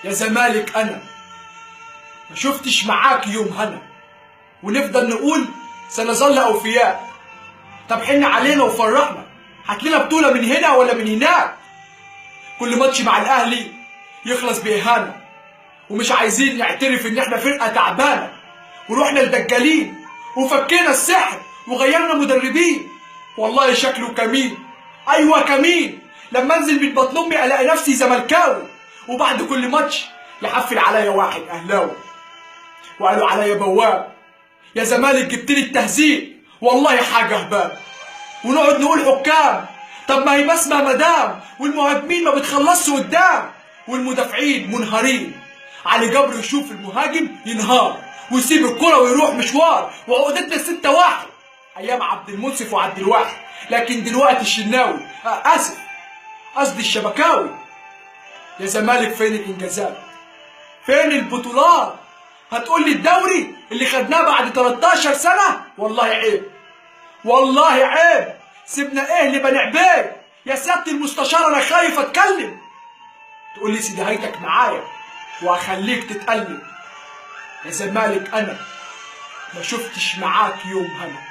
يا زمالك انا ما شفتش معاك يوم هنا، ونفضل نقول سنظل اوفياء. طب حن علينا وفرحنا، هات لنا بطوله من هنا ولا من هناك. كل ماتش مع الاهلي يخلص باهانه، ومش عايزين نعترف ان احنا فرقه تعبانه، ورحنا لدجالين وفكينا السحر وغيرنا مدربين. والله شكله كمين، ايوه كمين. لما انزل من بطن امي الاقي نفسي زملكاوي، وبعد كل ماتش يحفل عليا واحد اهلاوي وقالوا عليا بواب. يا زمالك جبت لي التهزيق، والله حاجه هباب. ونقعد نقول حكام، طب ما هي بسمه مدام، والمهاجمين ما بتخلصش قدام، والمدافعين منهارين. علي جبر يشوف المهاجم ينهار ويسيب الكرة ويروح مشوار، وعقدتنا 6-1 ايام عبد المنصف وعبد الواحد. لكن دلوقتي الشناوي اسف قصدي الشبكاوي. يا زمالك فين الانجازات؟ فين البطولات؟ هتقول لي الدوري اللي خدناه بعد 13 سنة؟ والله عيب، والله عيب. سيبنا ايه لبني عبيد؟ يا سيادة المستشار انا خايف اتكلم. تقول لي سيدي هيتك معايا وهخليك تتألم. يا زمالك انا ما شفتش معاك يوم هنا.